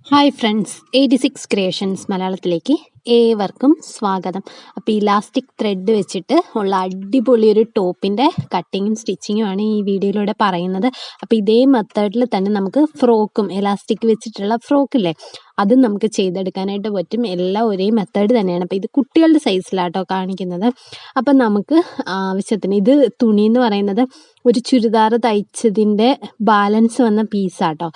Hi friends, 86 creations മലയാളത്തിലേക്ക് ഏവർക്കും സ്വാഗതം. അപ്പോൾ ഇലാസ്റ്റിക് ത്രെഡ് വെച്ചിട്ട് ഉള്ള അടിപൊളി ഒരു ടോപ്പിൻ്റെ കട്ടിങ്ങും സ്റ്റിച്ചിങ്ങും ആണ് ഈ വീഡിയോയിലൂടെ പറയുന്നത്. അപ്പോൾ ഇതേ മെത്തേഡിൽ തന്നെ നമുക്ക് ഫ്രോക്കും എലാസ്റ്റിക് വെച്ചിട്ടുള്ള ഫ്രോക്കില്ലേ അതും നമുക്ക് ചെയ്തെടുക്കാനായിട്ട് പറ്റും. എല്ലാം ഒരേ മെത്തേഡ് തന്നെയാണ്. അപ്പോൾ ഇത് കുട്ടികളുടെ സൈസിലാട്ടോ കാണിക്കുന്നത്. അപ്പം നമുക്ക് ആവശ്യത്തിന് ഇത് തുണി എന്ന് പറയുന്നത് ഒരു ചുരിദാർ തയ്ച്ചതിൻ്റെ ബാലൻസ് വന്ന പീസാട്ടോ.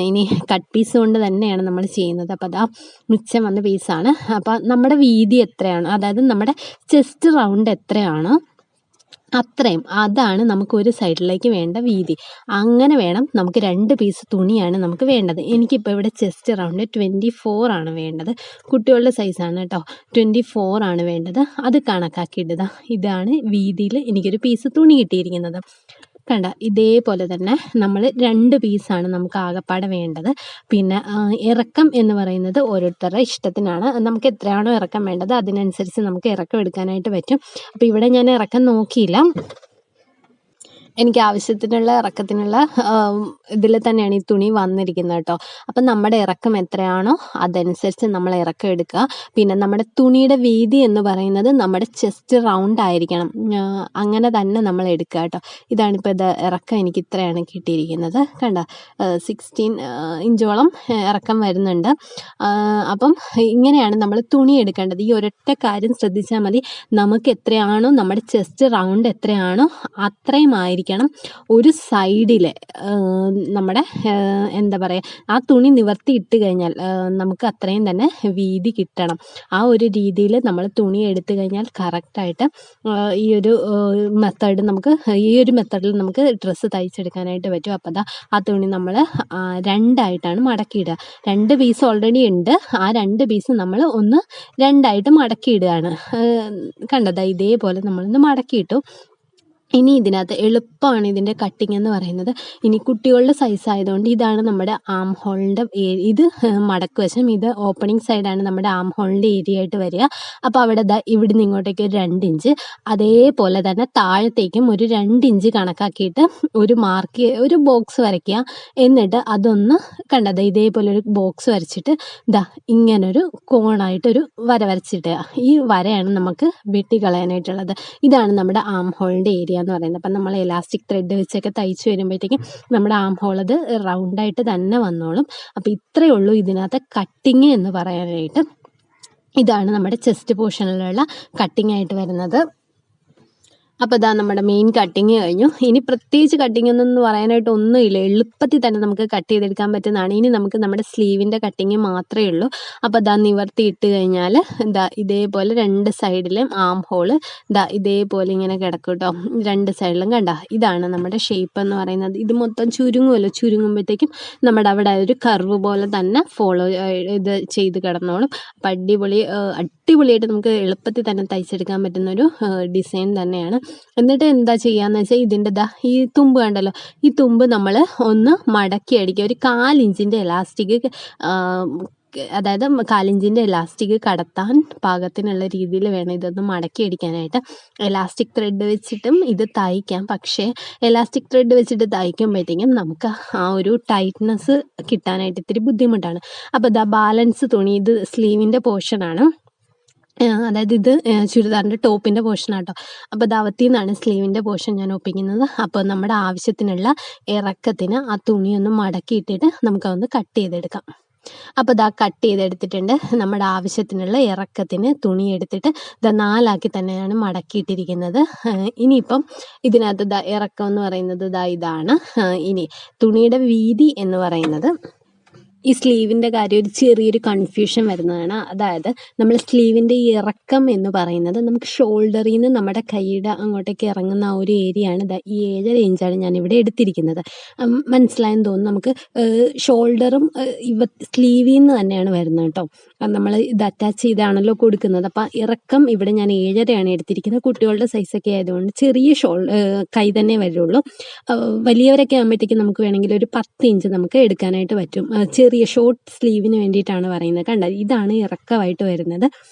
ഇനി കട്ട് പീസ് കൊണ്ട് തന്നെയാണ് നമ്മൾ ചെയ്യുന്നത്. അപ്പോൾ അതാ മിച്ചം വന്ന പീസാണ്. അപ്പോൾ നമ്മുടെ വീതി എത്രയാണോ, അതായത് നമ്മുടെ ചെസ്റ്റ് റൗണ്ട് എത്രയാണോ അത്രയും അതാണ് നമുക്ക് ഒരു സൈഡിലേക്ക് വേണ്ട വീതി. അങ്ങനെ വേണം. നമുക്ക് 2 പീസ് തുണിയാണ് നമുക്ക് വേണ്ടത്. എനിക്കിപ്പോൾ ഇവിടെ ചെസ്റ്റ് റൗണ്ട് 24 ആണ് വേണ്ടത്. കുട്ടികളുടെ സൈസാണ് കേട്ടോ. 24 ആണ് വേണ്ടത്. അത് കണക്കാക്കിയിടുക. ഇതാണ് വീതിയിൽ എനിക്കൊരു പീസ് തുണി കിട്ടിയിരിക്കുന്നത്. കണ്ട, ഇതേപോലെ തന്നെ നമ്മൾ 2 പീസാണ് നമുക്ക് ആകെപ്പാടെ വേണ്ടത്. പിന്നെ ഇറക്കം എന്ന് പറയുന്നത് ഓരോരുത്തരുടെ ഇഷ്ടത്തിനാണ്. നമുക്ക് എത്രയാണോ ഇറക്കം വേണ്ടത് അതിനനുസരിച്ച് നമുക്ക് ഇറക്കം എടുക്കാനായിട്ട് പറ്റും. അപ്പോൾ ഇവിടെ ഞാൻ ഇറക്കം നോക്കിയില്ല. എനിക്ക് ആവശ്യത്തിനുള്ള ഇറക്കത്തിനുള്ള ഇതിൽ തന്നെയാണ് ഈ തുണി വന്നിരിക്കുന്നത് കേട്ടോ. അപ്പം നമ്മുടെ ഇറക്കം എത്രയാണോ അതനുസരിച്ച് നമ്മൾ ഇറക്കം എടുക്കുക. പിന്നെ നമ്മുടെ തുണിയുടെ വീതി എന്ന് പറയുന്നത് നമ്മുടെ ചെസ്റ്റ് റൗണ്ട് ആയിരിക്കണം. അങ്ങനെ തന്നെ നമ്മൾ എടുക്കുക കേട്ടോ. ഇതാണിപ്പോൾ ഇത് ഇറക്കം എനിക്ക് ഇത്രയാണ് കിട്ടിയിരിക്കുന്നത്. കണ്ട, 16 ഇഞ്ചോളം ഇറക്കം വരുന്നുണ്ട്. അപ്പം ഇങ്ങനെയാണ് നമ്മൾ തുണി എടുക്കേണ്ടത്. ഈ ഒരൊറ്റ കാര്യം ശ്രദ്ധിച്ചാൽ മതി. നമുക്ക് എത്രയാണോ നമ്മുടെ ചെസ്റ്റ് റൗണ്ട് എത്രയാണോ അത്രയും ആയിരിക്കണം ഒരു സൈഡിൽ നമ്മുടെ എന്താ പറയുക, ആ തുണി നിവർത്തി ഇട്ട് കഴിഞ്ഞാൽ നമുക്ക് അത്രയും തന്നെ വീതി കിട്ടണം. ആ ഒരു രീതിയിൽ നമ്മൾ തുണി എടുത്തു കഴിഞ്ഞാൽ കറക്റ്റായിട്ട് ഈ ഒരു മെത്തേഡിൽ നമുക്ക് ഡ്രസ്സ് തയ്ച്ചെടുക്കാനായിട്ട് പറ്റും. അപ്പോൾ ആ തുണി നമ്മൾ 2ആയിട്ടാണ് മടക്കിയിടുക. 2 പീസ് ഓൾറെഡി ഉണ്ട്. ആ 2 പീസ് നമ്മൾ ഒന്ന് 2ആയിട്ട് മടക്കിയിടുകയാണ്. കണ്ടതാ, ഇതേപോലെ നമ്മളൊന്ന് മടക്കിയിട്ടു. ഇനി ഇതിനകത്ത് എളുപ്പമാണ് ഇതിൻ്റെ കട്ടിങ് എന്ന് പറയുന്നത്. ഇനി കുട്ടികളുടെ സൈസ് ആയതുകൊണ്ട് ഇതാണ് നമ്മുടെ ആം ഹോളിൻ്റെ ഇത് മടക്ക് വശം, ഇത് ഓപ്പണിംഗ് സൈഡാണ് നമ്മുടെ ആം ഹോളിൻ്റെ ഏരിയ ആയിട്ട് വരിക. അപ്പോൾ അവിടെ ഇവിടുന്ന് ഇങ്ങോട്ടേക്ക് ഒരു 2 ഇഞ്ച്, അതേപോലെ തന്നെ താഴത്തേക്കും ഒരു 2 ഇഞ്ച് കണക്കാക്കിയിട്ട് ഒരു ബോക്സ് വരയ്ക്കുക. എന്നിട്ട് അതൊന്ന് കണ്ടത് ഇതേപോലെ ഒരു ബോക്സ് വരച്ചിട്ട് ഇങ്ങനൊരു കോണായിട്ടൊരു വര വരച്ചിട്ട് ഈ വരയാണ് നമുക്ക് വെട്ടിക്കളയാനായിട്ടുള്ളത്. ഇതാണ് നമ്മുടെ ആം ഹോളിൻ്റെ ഏരിയ എന്ന് പറയുന്നത്. അപ്പം നമ്മൾ എലാസ്റ്റിക് ത്രെഡ് വെച്ചൊക്കെ തയ്ച്ച് വരുമ്പോഴത്തേക്കും നമ്മുടെ ആം ഹോൾ അത് റൗണ്ടായിട്ട് തന്നെ വന്നോളും. അപ്പോൾ ഇത്രയേ ഉള്ളൂ ഇതിനകത്ത് കട്ടിങ് എന്ന് പറയാനായിട്ട്. ഇതാണ് നമ്മുടെ ചെസ്റ്റ് പോർഷനിലുള്ള കട്ടിങ് ആയിട്ട് വരുന്നത്. അപ്പോൾ നമ്മുടെ മെയിൻ കട്ടിങ് കഴിഞ്ഞു. ഇനി പ്രത്യേകിച്ച് കട്ടിങ് ഒന്നും പറയാനായിട്ട് ഒന്നുമില്ല. എളുപ്പത്തിൽ തന്നെ നമുക്ക് കട്ട് ചെയ്തെടുക്കാൻ പറ്റുന്നതാണ്. ഇനി നമുക്ക് നമ്മുടെ സ്ലീവിൻ്റെ കട്ടിങ് മാത്രമേ ഉള്ളൂ. അപ്പോൾ നിവർത്തി ഇട്ട് കഴിഞ്ഞാൽ ഇതേപോലെ 2 സൈഡിലും ആം ഹോള് ഇതേപോലെ ഇങ്ങനെ കിടക്കും കേട്ടോ. 2 സൈഡിലും കണ്ട, ഇതാണ് നമ്മുടെ ഷേപ്പ് എന്ന് പറയുന്നത്. ഇത് മൊത്തം ചുരുങ്ങുമല്ലോ. ചുരുങ്ങുമ്പോഴത്തേക്കും നമ്മുടെ അവിടെ ഒരു കർവ് പോലെ തന്നെ ഇത് ചെയ്ത് കിടന്നോളും. അപ്പം അടിപൊളിയായിട്ട് നമുക്ക് എളുപ്പത്തിൽ തന്നെ തയ്ച്ചെടുക്കാൻ പറ്റുന്നൊരു ഡിസൈൻ തന്നെയാണ്. എന്നിട്ട് എന്താ ചെയ്യാന്ന് വെച്ചാൽ ഇതിൻ്റെ ഈ തുമ്പ് കണ്ടല്ലോ, ഈ തുമ്പ് നമ്മൾ ഒന്ന് മടക്കി അടിക്കുക. ഒരു 1/4 ഇഞ്ചിൻ്റെ എലാസ്റ്റിക്, അതായത് 1/4 ഇഞ്ചിൻ്റെ എലാസ്റ്റിക് കടത്താൻ പാകത്തിനുള്ള രീതിയിൽ വേണം ഇതൊന്ന് മടക്കി അടിക്കാനായിട്ട്. എലാസ്റ്റിക് ത്രെഡ് വെച്ചിട്ടും ഇത് തയ്ക്കാം. പക്ഷേ എലാസ്റ്റിക് ത്രെഡ് വെച്ചിട്ട് തയ്ക്കുമ്പോഴത്തേക്കും നമുക്ക് ആ ഒരു ടൈറ്റ്നെസ് കിട്ടാനായിട്ട് ഇത്തിരി ബുദ്ധിമുട്ടാണ്. അപ്പോൾ ബാലൻസ് തുണി, ഇത് സ്ലീവിൻ്റെ പോർഷനാണ്. അതായത് ഇത് ചുരിദാറിൻ്റെ ടോപ്പിൻ്റെ പോർഷനാട്ടോ. അപ്പോൾ ദാവത്തിൽ നിന്നാണ് സ്ലീവിൻ്റെ പോർഷൻ ഞാൻ ഒപ്പിക്കുന്നത്. അപ്പോൾ നമ്മുടെ ആവശ്യത്തിനുള്ള ഇറക്കത്തിന് ആ തുണിയൊന്ന് മടക്കിയിട്ടിട്ട് നമുക്കതൊന്ന് കട്ട് ചെയ്തെടുക്കാം. അപ്പോൾ കട്ട് ചെയ്തെടുത്തിട്ടുണ്ട്. നമ്മുടെ ആവശ്യത്തിനുള്ള ഇറക്കത്തിന് തുണി എടുത്തിട്ട് 4ആക്കി തന്നെയാണ് മടക്കിയിട്ടിരിക്കുന്നത്. ഇനിയിപ്പം ഇതിനകത്ത് ഇറക്കം എന്ന് പറയുന്നത് ഇതാണ്. ഇനി തുണിയുടെ വീതി എന്ന് പറയുന്നത്, ഈ സ്ലീവിൻ്റെ കാര്യം ഒരു ചെറിയൊരു കൺഫ്യൂഷൻ വരുന്നതാണ്. അതായത് നമ്മൾ സ്ലീവിൻ്റെ ഈ ഇറക്കം എന്ന് പറയുന്നത് നമുക്ക് ഷോൾഡറിൽ നിന്ന് നമ്മുടെ കൈയുടെ അങ്ങോട്ടേക്ക് ഇറങ്ങുന്ന ആ ഒരു ഏരിയ ആണ്. ഈ 7.5 ഇഞ്ചാണ് ഞാനിവിടെ എടുത്തിരിക്കുന്നത്. മനസ്സിലായെന്ന് തോന്നുന്നു. നമുക്ക് ഷോൾഡറും സ്ലീവിൽ നിന്ന് തന്നെയാണ് വരുന്നത് കേട്ടോ. നമ്മൾ ഇത് അറ്റാച്ച് ചെയ്താണല്ലോ കൊടുക്കുന്നത്. അപ്പം ഇറക്കം ഇവിടെ ഞാൻ 7.5 എടുത്തിരിക്കുന്നത്. കുട്ടികളുടെ സൈസൊക്കെ ആയതുകൊണ്ട് ചെറിയ കൈ തന്നെ വരുള്ളൂ. വലിയവരൊക്കെ ആകുമ്പോഴത്തേക്കും നമുക്ക് വേണമെങ്കിൽ ഒരു 10 ഇഞ്ച് നമുക്ക് എടുക്കാനായിട്ട് പറ്റും. ചെറിയ ഷോർട്ട് സ്ലീവിന് വേണ്ടിയിട്ടാണ് പറയുന്നത്. കണ്ട, ഇതാണ് ഇറക്കമായിട്ട് വരുന്നത്.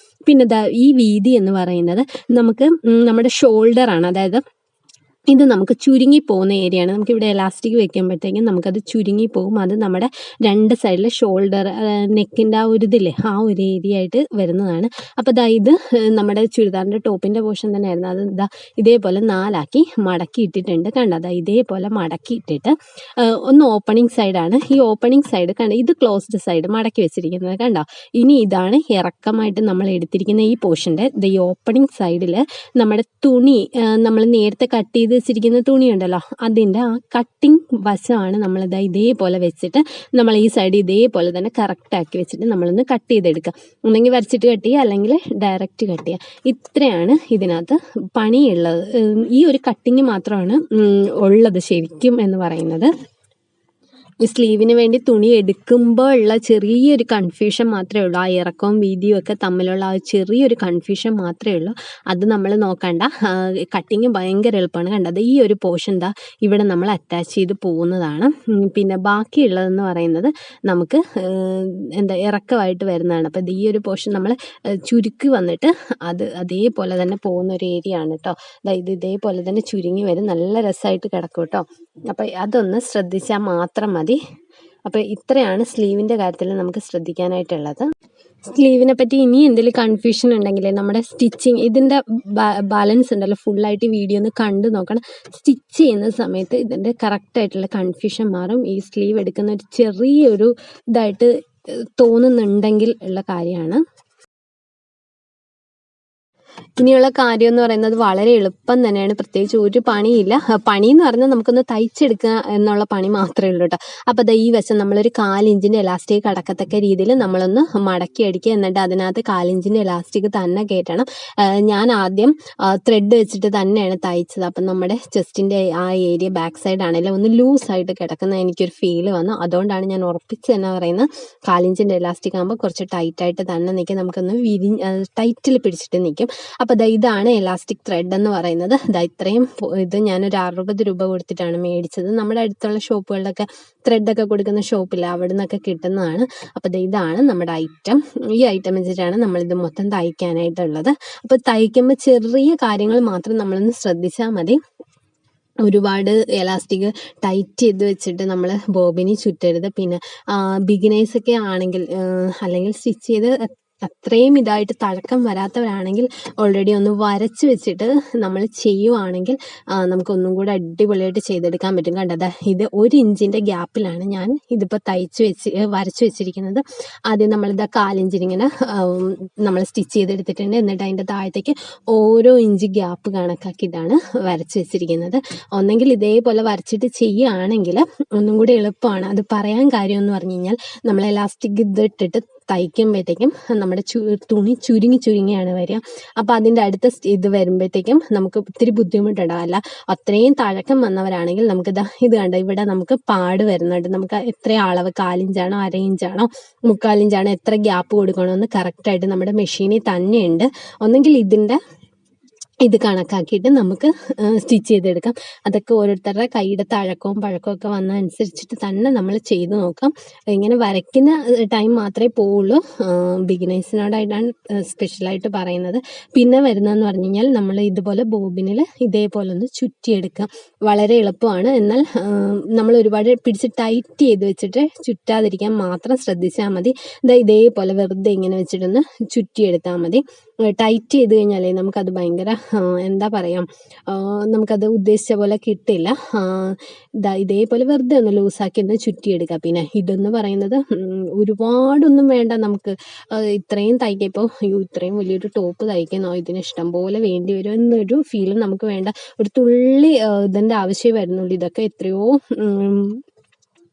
പിന്നെ ഈ വീതി എന്ന് പറയുന്നത് നമുക്ക് നമ്മുടെ ഷോൾഡറാണ്. അതായത് ഇത് നമുക്ക് ചുരുങ്ങി പോകുന്ന ഏരിയയാണ്. നമുക്കിവിടെ എലാസ്റ്റിക് വെക്കുമ്പോഴത്തേക്കും നമുക്കത് ചുരുങ്ങി പോകും. അത് നമ്മുടെ രണ്ട് സൈഡിലെ ഷോൾഡർ നെക്കിൻ്റെ ആ ഒരു ഇതില്ലേ ആ ഒരു ഏരിയ ആയിട്ട് വരുന്നതാണ്. അപ്പോൾ ഇത് നമ്മുടെ ചുരിദാറിൻ്റെ ടോപ്പിൻ്റെ പോർഷൻ തന്നെയായിരുന്നു. അത് ഇതേപോലെ 4 ആക്കി മടക്കി ഇട്ടിട്ടുണ്ട്. കണ്ടോ, ഇതേപോലെ മടക്കി ഇട്ടിട്ട് ഒന്ന് ഓപ്പണിംഗ് സൈഡാണ്. ഈ ഓപ്പണിംഗ് സൈഡ് കണ്ടോ, ഇത് ക്ലോസ്ഡ് സൈഡ് മടക്കി വെച്ചിരിക്കുന്നത് കണ്ടോ. ഇനി ഇതാണ് ഇറക്കമായിട്ട് നമ്മൾ എടുത്തിരിക്കുന്ന ഈ പോർഷൻ്റെ ഈ ഓപ്പണിംഗ് സൈഡിൽ നമ്മുടെ തുണി നമ്മൾ നേരത്തെ കട്ട് ചെയ്ത് വെച്ചിരിക്കുന്ന തുണി ഉണ്ടല്ലോ, അതിൻ്റെ ആ കട്ടിങ് വശമാണ് നമ്മളിത് ഇതേപോലെ വെച്ചിട്ട് നമ്മൾ ഈ സൈഡ് ഇതേപോലെ തന്നെ കറക്റ്റാക്കി വെച്ചിട്ട് നമ്മളൊന്ന് കട്ട് ചെയ്തെടുക്കുക. ഒന്നെങ്കിൽ വരച്ചിട്ട് കട്ട് ചെയ്യുക, അല്ലെങ്കിൽ ഡയറക്റ്റ് കട്ട് ചെയ്യുക. ഇത്രയാണ് ഇതിനകത്ത് പണിയുള്ളത്. ഈ ഒരു കട്ടിങ് മാത്രമാണ് ഉള്ളത് ശരിക്കും എന്ന് പറയുന്നത്. ഈ സ്ലീവിന് വേണ്ടി തുണി എടുക്കുമ്പോൾ ഉള്ള ചെറിയൊരു കൺഫ്യൂഷൻ മാത്രമേ ഉള്ളൂ. ആ ഇറക്കവും വീതിയും ഒക്കെ തമ്മിലുള്ള ആ ചെറിയൊരു കൺഫ്യൂഷൻ മാത്രമേ ഉള്ളൂ. അത് നമ്മൾ നോക്കണ്ട. കട്ടിങ് ഭയങ്കര എളുപ്പമാണ്. കണ്ടത് ഈ ഒരു പോർഷൻ ഇവിടെ നമ്മൾ അറ്റാച്ച് ചെയ്ത് പോകുന്നതാണ്. പിന്നെ ബാക്കിയുള്ളതെന്ന് പറയുന്നത് നമുക്ക് ഇറക്കമായിട്ട് വരുന്നതാണ്. അപ്പോൾ ഈ ഒരു പോർഷൻ നമ്മൾ ചുരുക്കി വന്നിട്ട് അത് അതേപോലെ തന്നെ പോകുന്ന ഒരു ഏരിയ ആണ് കേട്ടോ. ഇത് ഇതേപോലെ തന്നെ ചുരുങ്ങി വരും. നല്ല രസമായിട്ട് കിടക്കും കേട്ടോ. അപ്പോൾ അതൊന്ന് ശ്രദ്ധിച്ചാൽ മാത്രം മതി. അപ്പോൾ ഇത്രയാണ് സ്ലീവിൻ്റെ കാര്യത്തിൽ നമുക്ക് ശ്രദ്ധിക്കാനായിട്ടുള്ളത്. സ്ലീവിനെ പറ്റി ഇനി എന്തെങ്കിലും കൺഫ്യൂഷൻ ഉണ്ടെങ്കിൽ നമ്മുടെ സ്റ്റിച്ചിങ് ഇതിൻ്റെ ബാലൻസ് ഉണ്ടല്ലോ, ഫുള്ളായിട്ട് വീഡിയോ ഒന്ന് കണ്ടു നോക്കണം. സ്റ്റിച്ച് ചെയ്യുന്ന സമയത്ത് ഇതിൻ്റെ കറക്റ്റായിട്ടുള്ള കൺഫ്യൂഷൻ മാറും. ഈ സ്ലീവ് എടുക്കുന്ന ഒരു ചെറിയൊരു ഇതായിട്ട് തോന്നുന്നുണ്ടെങ്കിൽ ഉള്ള കാര്യമാണ്. ഇനിയുള്ള കാര്യം എന്ന് പറയുന്നത് വളരെ എളുപ്പം തന്നെയാണ്. പ്രത്യേകിച്ച് ഒരു പണിയില്ല. പണി എന്ന് പറഞ്ഞാൽ നമുക്കൊന്ന് തയ്ച്ചെടുക്കുക എന്നുള്ള പണി മാത്രമേ ഉള്ളൂ കേട്ടോ. അപ്പോൾ ഈ വശം നമ്മളൊരു 4 ഇഞ്ചിൻ്റെ എലാസ്റ്റിക് കടക്കത്തക്ക രീതിയിൽ നമ്മളൊന്ന് മടക്കി അടിക്കുക. എന്നിട്ട് അതിനകത്ത് 4 ഇഞ്ചിൻ്റെ എലാസ്റ്റിക് തന്നെ കയറ്റണം. ഞാൻ ആദ്യം ത്രെഡ് വെച്ചിട്ട് തന്നെയാണ് തയ്ച്ചത്. അപ്പം നമ്മുടെ ചെസ്റ്റിൻ്റെ ആ ഏരിയ ബാക്ക് സൈഡ് ആണെങ്കിലും ഒന്ന് ലൂസായിട്ട് കിടക്കുന്ന എനിക്കൊരു ഫീൽ വന്നു. അതുകൊണ്ടാണ് ഞാൻ ഉറപ്പിച്ച് തന്നെ പറയുന്നത് 4 ഇഞ്ചിൻ്റെ എലാസ്റ്റിക് ആകുമ്പോൾ കുറച്ച് ടൈറ്റായിട്ട് തന്നെ നിൽക്കും. നമുക്കൊന്ന് ടൈറ്റിൽ പിടിച്ചിട്ട് നിൽക്കും. അപ്പോൾ ഇതാണ് എലാസ്റ്റിക് ത്രെഡ് എന്ന് പറയുന്നത്. ഇത്രയും ഇത് ഞാനൊരു 60 രൂപ കൊടുത്തിട്ടാണ് മേടിച്ചത്. നമ്മുടെ അടുത്തുള്ള ഷോപ്പുകളിലൊക്കെ ത്രെഡൊക്കെ കൊടുക്കുന്ന ഷോപ്പില്ല, അവിടെ നിന്നൊക്കെ കിട്ടുന്നതാണ്. അപ്പോൾ ഇതാണ് നമ്മുടെ ഐറ്റം. ഈ ഐറ്റം വെച്ചിട്ടാണ് നമ്മളിത് മൊത്തം തയ്ക്കാനായിട്ടുള്ളത്. അപ്പോൾ തയ്ക്കുമ്പോൾ ചെറിയ കാര്യങ്ങൾ മാത്രം നമ്മളൊന്ന് ശ്രദ്ധിച്ചാൽ മതി. ഒരുപാട് എലാസ്റ്റിക് ടൈറ്റ് ചെയ്ത് വെച്ചിട്ട് നമ്മൾ ബോബിനി ചുറ്റരുത്. പിന്നെ ബിഗിനേഴ്സൊക്കെ ആണെങ്കിൽ അല്ലെങ്കിൽ സ്റ്റിച്ച് ചെയ്ത് അത്രയും ഇതായിട്ട് തഴക്കം വരാത്തവരാണെങ്കിൽ ഓൾറെഡി ഒന്ന് വരച്ച് വെച്ചിട്ട് നമ്മൾ ചെയ്യുവാണെങ്കിൽ നമുക്കൊന്നും കൂടെ അടിപൊളിയായിട്ട് ചെയ്തെടുക്കാൻ പറ്റും. കണ്ടത് ഇത് 1 ഇഞ്ചിൻ്റെ ഗ്യാപ്പിലാണ് ഞാൻ ഇതിപ്പോൾ വരച്ച് വെച്ചിരിക്കുന്നത്. ആദ്യം നമ്മളിത് 4 ഇഞ്ചിനിങ്ങനെ നമ്മൾ സ്റ്റിച്ച് ചെയ്തെടുത്തിട്ടുണ്ട്. എന്നിട്ട് അതിൻ്റെ താഴത്തേക്ക് ഓരോ ഇഞ്ച് ഗ്യാപ്പ് കണക്കാക്കിയിട്ടാണ് വരച്ച് വെച്ചിരിക്കുന്നത്. ഒന്നെങ്കിൽ ഇതേപോലെ വരച്ചിട്ട് ചെയ്യുകയാണെങ്കിൽ ഒന്നും കൂടി എളുപ്പമാണ്. അത് പറയാൻ കാര്യം എന്ന് പറഞ്ഞു കഴിഞ്ഞാൽ നമ്മൾ എലാസ്റ്റിക് ഇതിട്ടിട്ട് തയ്ക്കുമ്പോഴത്തേക്കും നമ്മുടെ തുണി ചുരുങ്ങിയാണ് വരിക. അപ്പോൾ അതിൻ്റെ അടുത്ത ഇത് വരുമ്പോഴത്തേക്കും നമുക്ക് ഒത്തിരി ബുദ്ധിമുട്ടുണ്ടാവില്ല. അത്രയും തഴക്കം വന്നവരാണെങ്കിൽ നമുക്ക് ഇത് കണ്ടോ, ഇവിടെ നമുക്ക് പാട് വരുന്നുണ്ട്. നമുക്ക് എത്ര അളവ് 4 ഇഞ്ചാണോ 1/2 ഇഞ്ചാണോ 3/4 ഇഞ്ചാണോ എത്ര ഗ്യാപ്പ് കൊടുക്കണമെന്ന് കറക്റ്റായിട്ട് നമ്മുടെ മെഷീനിൽ തന്നെയുണ്ട്. ഒന്നെങ്കിൽ ഇത് കണക്കാക്കിയിട്ട് നമുക്ക് സ്റ്റിച്ച് ചെയ്തെടുക്കാം. അതൊക്കെ ഓരോരുത്തരുടെ കൈയുടെ തഴക്കവും പഴക്കമൊക്കെ വന്ന അനുസരിച്ചിട്ട് തന്നെ നമ്മൾ ചെയ്ത് നോക്കാം. ഇങ്ങനെ വരയ്ക്കുന്ന ടൈം മാത്രമേ പോവുള്ളൂ. ബിഗിനേഴ്സിനോടായിട്ടാണ് സ്പെഷ്യലായിട്ട് പറയുന്നത്. പിന്നെ വരുന്നതെന്ന് പറഞ്ഞു കഴിഞ്ഞാൽ നമ്മൾ ഇതുപോലെ ബോബിനിൽ ഇതേപോലെ ഒന്ന് ചുറ്റിയെടുക്കാം. വളരെ എളുപ്പമാണ്. എന്നാൽ നമ്മൾ ഒരുപാട് പിടിച്ച് ടൈറ്റ് ചെയ്ത് വെച്ചിട്ട് ചുറ്റാതിരിക്കാൻ മാത്രം ശ്രദ്ധിച്ചാൽ മതി. ഇതേപോലെ വെറുതെ ഇങ്ങനെ വെച്ചിട്ടൊന്ന് ചുറ്റിയെടുത്താൽ മതി. ടൈറ്റ് ചെയ്ത് കഴിഞ്ഞാലേ നമുക്കത് ഭയങ്കര എന്താ പറയുക, നമുക്കത് ഉദ്ദേശിച്ച പോലെ കിട്ടില്ല. ഇതേപോലെ വെറുതെ ഒന്ന് ലൂസാക്കി ഒന്ന് ചുറ്റിയെടുക്കുക. പിന്നെ ഇതെന്ന് പറയുന്നത് ഒരുപാടൊന്നും വേണ്ട. നമുക്ക് ഇത്രയും തയ്ക്കപ്പോൾ ഇത്രയും വലിയൊരു ടോപ്പ് തയ്ക്കുന്നോ ഇതിന് ഇഷ്ടം പോലെ വേണ്ടി വരും എന്നൊരു ഫീലും നമുക്ക് വേണ്ട. ഒരു തുള്ളി ഇതിൻ്റെ ആവശ്യമേ വരുന്നുള്ളൂ. ഇതൊക്കെ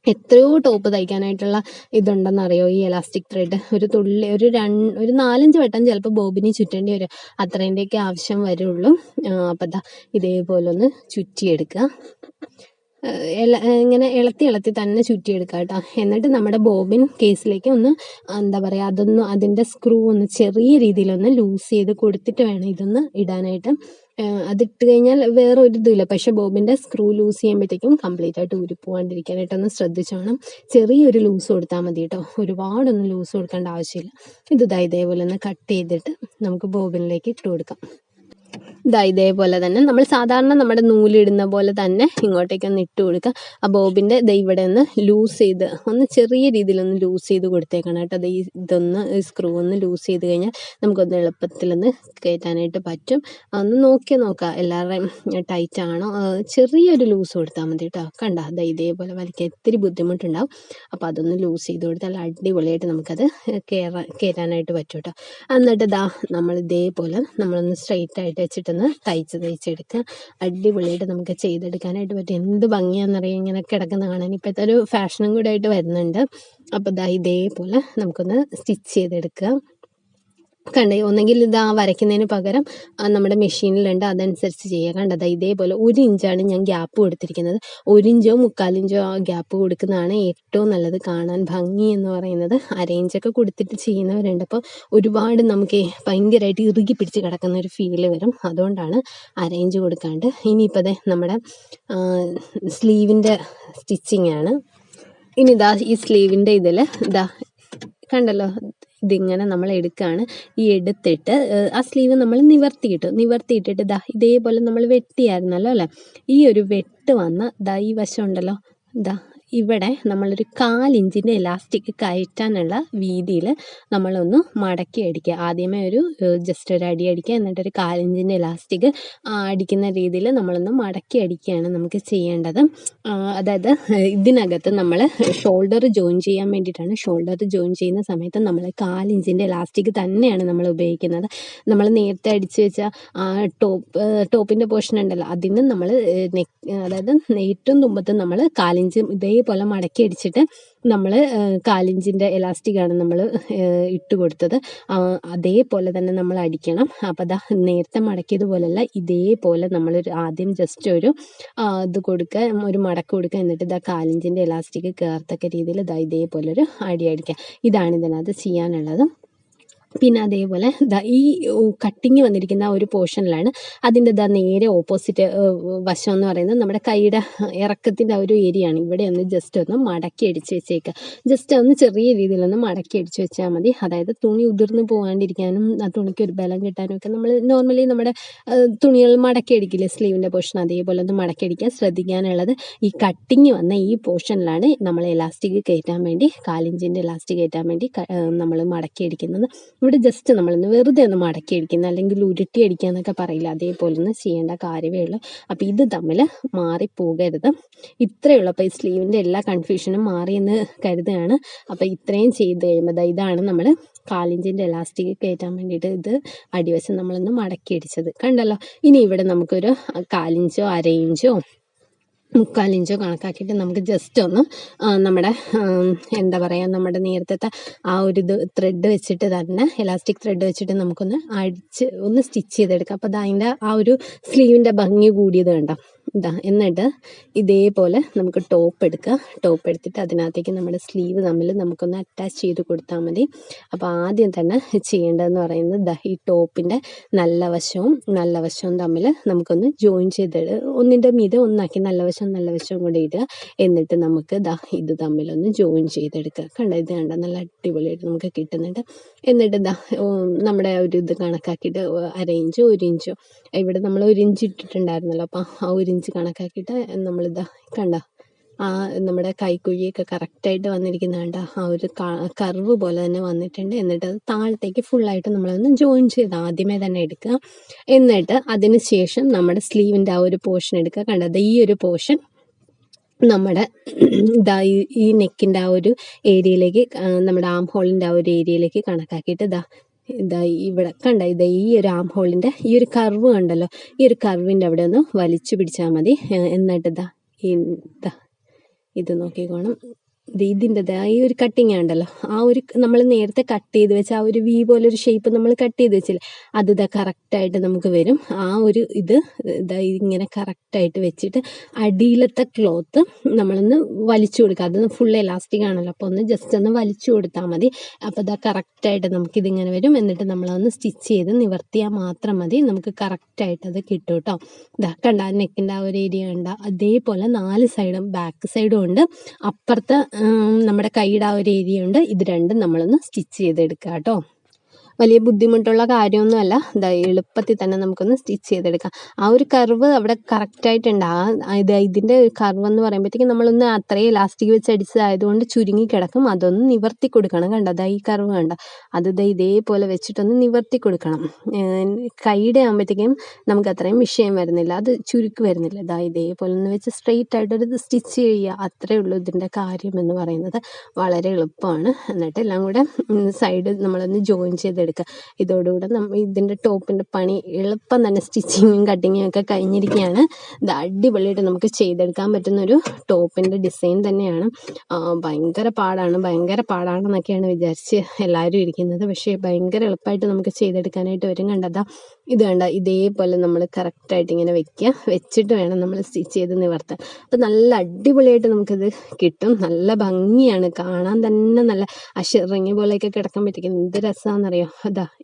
എത്രയോ ടോപ്പ് തയ്ക്കാനായിട്ടുള്ള ഇതുണ്ടെന്നറിയോ ഈ എലാസ്റ്റിക് ത്രെഡ്. ഒരു തുള്ളി ഒരു 4-5 വട്ടം ചിലപ്പോൾ ബോബിനി ചുറ്റേണ്ടി വരും. അത്രേൻ്റെയൊക്കെ ആവശ്യം വരുള്ളൂ. അപ്പം ഇതേപോലെ ഒന്ന് ചുറ്റിയെടുക്കുക. ഇങ്ങനെ ഇളത്തി തന്നെ ചുറ്റിയെടുക്കുക കേട്ടോ. എന്നിട്ട് നമ്മുടെ ബോബിൻ കേസിലേക്ക് ഒന്ന് എന്താ പറയുക, അതിൻ്റെ സ്ക്രൂ ഒന്ന് ചെറിയ രീതിയിലൊന്ന് ലൂസ് ചെയ്ത് കൊടുത്തിട്ട് വേണം ഇതൊന്ന് ഇടാനായിട്ട്. അതിട്ട് കഴിഞ്ഞാൽ വേറെ ഒരു ഇതുമില്ല. പക്ഷെ ബോബിൻ്റെ സ്ക്രൂ ലൂസ് ചെയ്യുമ്പോഴത്തേക്കും കംപ്ലീറ്റ് ആയിട്ട് ഊരിപ്പോവാണ്ടിരിക്കാനായിട്ടൊന്ന് ശ്രദ്ധിച്ചോണം. ചെറിയൊരു ലൂസ് കൊടുത്താൽ മതി കേട്ടോ. ഒരുപാടൊന്നും ലൂസ് കൊടുക്കേണ്ട ആവശ്യമില്ല. ഇതേപോലെ ഒന്ന് കട്ട് ചെയ്തിട്ട് നമുക്ക് ബോബിനിലേക്ക് ഇട്ട് കൊടുക്കാം. ഇതേപോലെ തന്നെ നമ്മൾ സാധാരണ നമ്മുടെ നൂലിടുന്ന പോലെ തന്നെ ഇങ്ങോട്ടേക്കൊന്ന് ഇട്ട് കൊടുക്കുക. ആ ബോബിൻ്റെ ഇവിടെ ഒന്ന് ലൂസ് ചെയ്ത് ഒന്ന് ചെറിയ രീതിയിലൊന്ന് ലൂസ് ചെയ്ത് കൊടുത്തേക്കണം കേട്ടോ. ഇതൊന്ന് സ്ക്രൂ ഒന്ന് ലൂസ് ചെയ്ത് കഴിഞ്ഞാൽ നമുക്കൊന്ന് എളുപ്പത്തിലൊന്ന് കയറ്റാനായിട്ട് പറ്റും. ഒന്ന് നോക്കാം എല്ലാവരുടെയും ടൈറ്റ് ആണോ. ചെറിയൊരു ലൂസ് കൊടുത്താൽ മതി കേട്ടോ. കണ്ടോ ഇതേപോലെ വലിക്കാൻ ഇത്തിരി ബുദ്ധിമുട്ടുണ്ടാവും. അപ്പോൾ അതൊന്ന് ലൂസ് ചെയ്ത് കൊടുത്താൽ അടിപൊളിയായിട്ട് നമുക്കത് കയറ്റാനായിട്ട് പറ്റും കേട്ടോ. എന്നിട്ട് നമ്മൾ ഇതേപോലെ നമ്മളൊന്ന് സ്ട്രെയിറ്റ് ആയിട്ട് വെച്ചിട്ടൊന്ന് തയ്ച്ചെടുക്കുക. അടിപൊളിയായിട്ട് നമുക്ക് ചെയ്തെടുക്കാനായിട്ട് പറ്റും. എന്ത് ഭംഗിയാണെന്നറിയാം ഇങ്ങനെ കിടക്കുന്ന കാണാൻ. ഇപ്പോഴത്തെ ഒരു ഫാഷനും കൂടെ ആയിട്ട് വരുന്നുണ്ട്. അപ്പോൾ ഇതേപോലെ നമുക്കൊന്ന് സ്റ്റിച്ച് ചെയ്തെടുക്കുക. കണ്ടേ, ഒന്നെങ്കിൽ വരയ്ക്കുന്നതിന് പകരം നമ്മുടെ മെഷീനിലുണ്ട്, അതനുസരിച്ച് ചെയ്യുക. കണ്ടത് ഇതേപോലെ 1 ഇഞ്ചാണ് ഞാൻ ഗ്യാപ്പ് കൊടുത്തിരിക്കുന്നത്. 1 ഇഞ്ചോ 3/4 ഇഞ്ചോ ഗ്യാപ്പ് കൊടുക്കുന്നതാണ് ഏറ്റവും നല്ലത്. കാണാൻ ഭംഗി എന്ന് പറയുന്നത്. അരയിഞ്ചൊക്കെ കൊടുത്തിട്ട് ചെയ്യുന്നവരുണ്ട്. അപ്പോൾ ഒരുപാട് നമുക്ക് ഭയങ്കരമായിട്ട് ഇറുകി പിടിച്ച് കിടക്കുന്ന ഒരു ഫീല് വരും. അതുകൊണ്ടാണ് അരയിഞ്ച് കൊടുക്കാണ്ട്. ഇനിയിപ്പോൾ നമ്മുടെ സ്ലീവിൻ്റെ സ്റ്റിച്ചിങ് ആണ്. ഇനി ഈ സ്ലീവിൻ്റെ ഇതിൽ കണ്ടല്ലോ, ഇതിങ്ങനെ നമ്മൾ എടുക്കുകയാണ്. ഈ എടുത്തിട്ട് ആ സ്ലീവ് നമ്മൾ നിവർത്തിയിട്ടിട്ട് ഇതേപോലെ നമ്മൾ വെട്ടിയായിരുന്നല്ലോ അല്ലേ. ഈ ഒരു വെട്ട് വന്ന ഈ വശം ഉണ്ടല്ലോ, ഇവിടെ നമ്മളൊരു 1/4 ഇഞ്ചിൻ്റെ എലാസ്റ്റിക് കയറ്റാനുള്ള വീതിയിൽ നമ്മളൊന്ന് മടക്കി അടിക്കുക. ആദ്യമേ ജസ്റ്റ് ഒരു അടി അടിക്കുക. എന്നിട്ടൊരു 1/4 ഇഞ്ചിൻ്റെ എലാസ്റ്റിക് അടിക്കുന്ന രീതിയിൽ നമ്മളൊന്ന് മടക്കി അടിക്കുകയാണ് നമുക്ക് ചെയ്യേണ്ടത്. അതായത് ഇതിനകത്ത് നമ്മൾ ഷോൾഡർ ജോയിൻ ചെയ്യാൻ വേണ്ടിയിട്ടാണ്. ഷോൾഡർ ജോയിൻ ചെയ്യുന്ന സമയത്ത് നമ്മൾ 1/4 ഇഞ്ചിൻ്റെ എലാസ്റ്റിക് തന്നെയാണ് നമ്മൾ ഉപയോഗിക്കുന്നത്. നമ്മൾ നേരത്തെ അടിച്ചു വെച്ച ടോപ്പിൻ്റെ പോർഷൻ ഉണ്ടല്ലോ, അതിന് നമ്മൾ അതായത് ഏറ്റവും തുമ്പത്ത് നമ്മൾ 1/4 ഇഞ്ച് ഇതേപോലെ മടക്കി അടിച്ചിട്ട് നമ്മൾ 1/4 ഇഞ്ചിൻ്റെ എലാസ്റ്റിക്കാണ് നമ്മൾ ഇട്ട് കൊടുത്തത്. അതേപോലെ തന്നെ നമ്മൾ അടിക്കണം. അപ്പോൾ നേരത്തെ മടക്കിയതുപോലെയല്ല, ഇതേപോലെ നമ്മൾ ആദ്യം ജസ്റ്റ് ഒരു ഇത് കൊടുക്കുക, ഒരു മടക്ക് കൊടുക്കുക. എന്നിട്ട് 1/4 ഇഞ്ചിൻ്റെ എലാസ്റ്റിക് കയറത്തക്ക രീതിയിൽ ഇതേപോലൊരു അടി അടിക്കുക. ഇതാണ് ഇതിനകത്ത് ചെയ്യാനുള്ളത്. പിന്നെ അതേപോലെ ഈ കട്ടിങ് വന്നിരിക്കുന്ന ആ ഒരു പോർഷനിലാണ് അതിൻ്റെ നേരെ ഓപ്പോസിറ്റ് വശം എന്ന് പറയുന്നത് നമ്മുടെ കൈയുടെ ഇറക്കത്തിൻ്റെ ആ ഒരു ഏരിയ ആണ്. ഇവിടെ ഒന്ന് ജസ്റ്റ് ഒന്ന് മടക്കി അടിച്ച് വെച്ചേക്കുക. ജസ്റ്റ് ഒന്ന് ചെറിയ രീതിയിലൊന്ന് മടക്കി അടിച്ച് വെച്ചാൽ മതി. അതായത് തുണി ഉതിർന്ന് പോകാണ്ടിരിക്കാനും ആ തുണിക്ക് ഒരു ബലം കിട്ടാനും ഒക്കെ നമ്മൾ നോർമലി നമ്മുടെ തുണികൾ മടക്കി അടിക്കില്ലേ, സ്ലീവിൻ്റെ പോർഷൻ, അതേപോലെ ഒന്ന് മടക്കി അടിക്കാൻ ശ്രദ്ധിക്കാനുള്ളത്. ഈ കട്ടിങ് വന്ന ഈ പോർഷനിലാണ് നമ്മൾ എലാസ്റ്റിക് കയറ്റാൻ വേണ്ടി 1/4 ഇഞ്ചിൻ്റെ എലാസ്റ്റിക് കയറ്റാൻ വേണ്ടി നമ്മൾ മടക്കി അടിക്കുന്നത്. ഇവിടെ ജസ്റ്റ് നമ്മളൊന്ന് വെറുതെ ഒന്ന് മടക്കി അടിക്കുന്നത്, അല്ലെങ്കിൽ ഉരുട്ടി അടിക്കുക എന്നൊക്കെ പറയില്ല, അതേപോലെ ഒന്ന് ചെയ്യേണ്ട കാര്യമേ ഉള്ളൂ. അപ്പോൾ ഇത് തമ്മിൽ മാറിപ്പോകരുത്. ഇത്രയേ ഉള്ളൂ. അപ്പോൾ ഈ സ്ലീവിൻ്റെ എല്ലാ കൺഫ്യൂഷനും മാറിയെന്ന് കരുതുകയാണ്. അപ്പോൾ ഇത്രയും ചെയ്ത് കഴിയുമ്പോൾ ഇതാണ് നമ്മൾ 1/4 ഇഞ്ചിൻ്റെ എലാസ്റ്റിക് കയറ്റാൻ വേണ്ടിയിട്ട് ഇത് അടിവശം നമ്മളൊന്ന് മടക്കി അടിച്ചത് കണ്ടല്ലോ. ഇനി ഇവിടെ നമുക്കൊരു 1/4 ഇഞ്ചോ 1/2 ഇഞ്ചോ 3/4 ഇഞ്ചോ കണക്കാക്കിയിട്ട് നമുക്ക് ജസ്റ്റ് ഒന്ന് നമ്മുടെ എന്താ പറയുക, നമ്മുടെ നേരത്തെ ആ ഒരു ത്രെഡ് വെച്ചിട്ട് തന്നെ, എലാസ്റ്റിക് ത്രെഡ് വെച്ചിട്ട് നമുക്കൊന്ന് അടിച്ച് ഒന്ന് സ്റ്റിച്ച് ചെയ്തെടുക്കാം. അപ്പോൾ അതിൻ്റെ ആ ഒരു സ്ലീവിൻ്റെ ഭംഗി കൂടിയത് കണ്ടോ. എന്നിട്ട് ഇതേപോലെ നമുക്ക് ടോപ്പ് എടുത്തിട്ട് അതിനകത്തേക്ക് നമ്മുടെ സ്ലീവ് തമ്മിൽ നമുക്കൊന്ന് അറ്റാച്ച് ചെയ്ത് കൊടുത്താൽ മതി. അപ്പോൾ ആദ്യം തന്നെ ചെയ്യേണ്ടതെന്ന് പറയുന്നത് ഈ ടോപ്പിൻ്റെ നല്ല വശവും തമ്മിൽ നമുക്കൊന്ന് ജോയിൻ ചെയ്തിട്ട് ഒന്നിൻ്റെ മീതെ ഒന്നാക്കി നല്ല വശവും കൂടെ ഇടുക. എന്നിട്ട് നമുക്ക് ഇത് തമ്മിലൊന്ന് ജോയിൻ ചെയ്തെടുക്കുക. ഇത് നല്ല അടിപൊളിയായിട്ട് നമുക്ക് കിട്ടുന്നുണ്ട്. എന്നിട്ട് നമ്മുടെ ഒരു ഇത് കണക്കാക്കിയിട്ട് 1/2 ഇഞ്ചോ 1 ഇഞ്ചോ, ഇവിടെ നമ്മൾ 1 ഇഞ്ച് ഇട്ടിട്ടുണ്ടായിരുന്നല്ലോ, അപ്പോൾ ആ 1 ഇഞ്ച് കണക്കാക്കിയിട്ട് കണ്ട ആ നമ്മുടെ കൈക്കുഴിയൊക്കെ കറക്റ്റായിട്ട് വന്നിരിക്കുന്നുണ്ട്. ആ ഒരു കർവ് പോലെ തന്നെ വന്നിട്ടുണ്ട്. എന്നിട്ട് അത് താഴത്തേക്ക് ഫുള്ളായിട്ട് നമ്മളൊന്ന് ജോയിൻ ചെയ്ത് ആദ്യമേ തന്നെ എടുക്കുക. എന്നിട്ട് അതിന് ശേഷം നമ്മുടെ സ്ലീവിൻ്റെ ആ ഒരു പോർഷൻ എടുക്കുക. കണ്ടത് ഈ ഒരു പോർഷൻ നമ്മുടെ ഈ നെക്കിൻ്റെ ആ ഒരു ഏരിയയിലേക്ക്, നമ്മുടെ ആം ഹോളിൻ്റെ ആ ഒരു ഏരിയയിലേക്ക് കണക്കാക്കിയിട്ട് ഇവിടെ ഈ ഒരു ആം ഹോളിൻ്റെ ഈ ഒരു കർവ് കണ്ടല്ലോ, ഈ ഒരു കർവിൻ്റെ അവിടെ ഒന്ന് വലിച്ചു പിടിച്ചാൽ മതി. എന്നിട്ട് ഇത് നോക്കിക്കോണം. ഇതിൻ്റെ ഈ ഒരു കട്ടിങ് ഉണ്ടല്ലോ, ആ ഒരു നമ്മൾ നേരത്തെ കട്ട് ചെയ്ത് വെച്ച ആ ഒരു വി പോലൊരു ഷേപ്പ് നമ്മൾ കട്ട് ചെയ്ത് വെച്ചില്ലേ, അത് കറക്റ്റായിട്ട് നമുക്ക് വരും. ആ ഒരു ഇങ്ങനെ കറക്റ്റായിട്ട് വെച്ചിട്ട് അടിയിലത്തെ ക്ലോത്ത് നമ്മളൊന്ന് വലിച്ചു കൊടുക്കുക. അത് ഫുൾ എലാസ്റ്റിക് ആണല്ലോ, അപ്പോൾ ഒന്ന് ജസ്റ്റ് ഒന്ന് വലിച്ചു കൊടുത്താൽ മതി. അപ്പോൾ കറക്റ്റായിട്ട് നമുക്കിതിങ്ങനെ വരും. എന്നിട്ട് നമ്മളൊന്ന് സ്റ്റിച്ച് ചെയ്ത് നിവർത്തിയാൽ മാത്രം മതി, നമുക്ക് കറക്റ്റായിട്ട് അത് കിട്ടും കേട്ടോ. കണ്ട നെക്കിൻ്റെ ആ ഒരു ഏരിയ കണ്ട, അതേപോലെ 4 സൈഡും ബാക്ക് സൈഡും ഉണ്ട്, അപ്പുറത്തെ നമ്മുടെ കൈയുടെ ആ ഒരു ഏരിയ ഉണ്ട്. ഇത് രണ്ടും നമ്മളൊന്ന് സ്റ്റിച്ച് ചെയ്തെടുക്കുക കേട്ടോ. വലിയ ബുദ്ധിമുട്ടുള്ള കാര്യമൊന്നുമല്ല. ഇതാ എളുപ്പത്തിൽ തന്നെ നമുക്കൊന്ന് സ്റ്റിച്ച് ചെയ്തെടുക്കാം. ആ ഒരു കർവ് അവിടെ കറക്റ്റായിട്ടുണ്ട്. ഇതിൻ്റെ കർവ് എന്ന് പറയുമ്പോഴത്തേക്കും നമ്മളൊന്ന് അത്രയും ഇലാസ്റ്റിക് വെച്ച് അടിച്ചതായതുകൊണ്ട് ചുരുങ്ങി കിടക്കും. അതൊന്ന് നിവർത്തി കൊടുക്കണം. കണ്ടോ, ഈ കർവ് കണ്ടോ, അത് ഇതേപോലെ വെച്ചിട്ടൊന്ന് നിവർത്തി കൊടുക്കണം. കൈയുടെ ആകുമ്പോഴത്തേക്കും നമുക്ക് അത്രയും വിഷയം വരുന്നില്ല, അത് ചുരുക്ക് വരുന്നില്ല. ഇതേപോലെ ഒന്ന് വെച്ച് സ്ട്രെയിറ്റ് ആയിട്ടൊരു സ്റ്റിച്ച് ചെയ്യുക, അത്രയേ ഉള്ളൂ ഇതിൻ്റെ കാര്യം എന്ന് പറയുന്നത്. വളരെ എളുപ്പമാണ്. എന്നിട്ട് എല്ലാം കൂടെ സൈഡ് നമ്മളൊന്ന് ജോയിൻ ചെയ്തെടുക്കുക. ഇതോടുകൂടെ ഇതിൻ്റെ ടോപ്പിൻ്റെ പണി എളുപ്പം തന്നെ സ്റ്റിച്ചിങ്ങും കട്ടിങ്ങും ഒക്കെ കഴിഞ്ഞിരിക്കുകയാണ്. ഇത് അടിപൊളിയായിട്ട് നമുക്ക് ചെയ്തെടുക്കാൻ പറ്റുന്നൊരു ടോപ്പിൻ്റെ ഡിസൈൻ തന്നെയാണ്. ഭയങ്കര പാടാണെന്നൊക്കെയാണ് വിചാരിച്ച് എല്ലാവരും ഇരിക്കുന്നത്. പക്ഷേ ഭയങ്കര എളുപ്പമായിട്ട് നമുക്ക് ചെയ്തെടുക്കാനായിട്ട് വരും. കണ്ടതാ, ഇത് കണ്ട, ഇതേപോലെ നമ്മൾ കറക്റ്റായിട്ട് ഇങ്ങനെ വെച്ചിട്ട് വേണം നമ്മൾ സ്റ്റിച്ച് ചെയ്ത് നിവർത്താൻ. അപ്പം നല്ല അടിപൊളിയായിട്ട് നമുക്കിത് കിട്ടും. നല്ല ഭംഗിയാണ് കാണാൻ തന്നെ. നല്ല ഷെറിങ് പോലെയൊക്കെ കിടക്കാൻ പറ്റിക്കും. എന്ത് രസമാണെന്നറിയോ.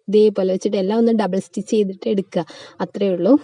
ഇതേപോലെ വെച്ചിട്ട് എല്ലാം ഒന്ന് ഡബിൾ സ്റ്റിച്ച് ചെയ്തിട്ട് എടുക്കുക, അത്രയേ ഉള്ളൂ.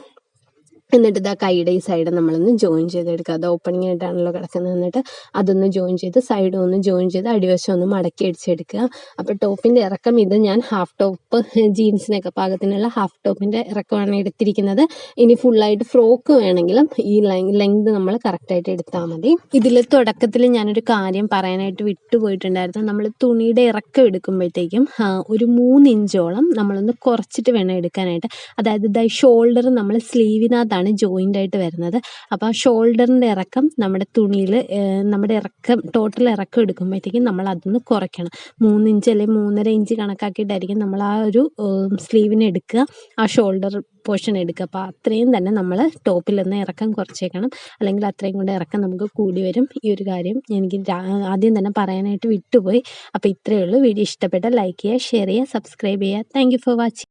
എന്നിട്ട് കൈയുടെ ഈ സൈഡ് നമ്മളൊന്ന് ജോയിൻ ചെയ്തെടുക്കുക. അത് ഓപ്പണിംഗ് ആയിട്ടാണല്ലോ കിടക്കുന്നത്. എന്നിട്ട് അതൊന്ന് ജോയിൻ ചെയ്ത് സൈഡും ഒന്ന് ജോയിൻ ചെയ്ത് അടിവശം ഒന്ന് മടക്കി അടിച്ചെടുക്കുക. അപ്പോൾ ടോപ്പിൻ്റെ ഇറക്കം ഇത് ഞാൻ ഹാഫ് ടോപ്പ്, ജീൻസിനൊക്കെ പാകത്തിനുള്ള ഹാഫ് ടോപ്പിൻ്റെ ഇറക്കമാണ് എടുത്തിരിക്കുന്നത്. ഇനി ഫുള്ളായിട്ട് ഫ്രോക്ക് വേണമെങ്കിലും ഈ ലെങ്ത് നമ്മൾ കറക്റ്റായിട്ട് എടുത്താൽ മതി. ഇതിൽ തുടക്കത്തിൽ ഞാനൊരു കാര്യം പറയാനായിട്ട് വിട്ടുപോയിട്ടുണ്ടായിരുന്നു. നമ്മൾ തുണിയുടെ ഇറക്കം എടുക്കുമ്പോഴത്തേക്കും ഒരു 3 ഇഞ്ചോളം നമ്മളൊന്ന് കുറച്ചിട്ട് വേണം എടുക്കാനായിട്ട്. അതായത് ഷോൾഡർ നമ്മൾ സ്ലീവിനകത്താണ് ജോയിൻ്റ് ആയിട്ട് വരുന്നത്. അപ്പോൾ ആ ഷോൾഡറിൻ്റെ ഇറക്കം നമ്മുടെ തുണിയിൽ നമ്മുടെ ടോട്ടൽ ഇറക്കം എടുക്കുമ്പോഴത്തേക്കും നമ്മൾ അതൊന്ന് കുറയ്ക്കണം. 3 ഇഞ്ച് അല്ലെങ്കിൽ 3.5 ഇഞ്ച് കണക്കാക്കിയിട്ടായിരിക്കും നമ്മൾ ആ ഒരു സ്ലീവിന് എടുക്കുക, ആ ഷോൾഡർ പോർഷൻ എടുക്കുക. അപ്പോൾ അത്രയും തന്നെ നമ്മൾ ടോപ്പിലൊന്ന് ഇറക്കം കുറച്ചേക്കണം, അല്ലെങ്കിൽ അത്രയും കൂടെ ഇറക്കം നമുക്ക് കൂടി വരും. ഈ ഒരു കാര്യം എനിക്ക് ആദ്യം തന്നെ പറയാനായിട്ട് വിട്ടുപോയി. അപ്പോൾ ഇത്രയേ ഉള്ളൂ. വീഡിയോ ഇഷ്ടപ്പെട്ടാൽ ലൈക്ക് ചെയ്യുക, ഷെയർ ചെയ്യുക, സബ്സ്ക്രൈബ് ചെയ്യുക. Thank you for watching.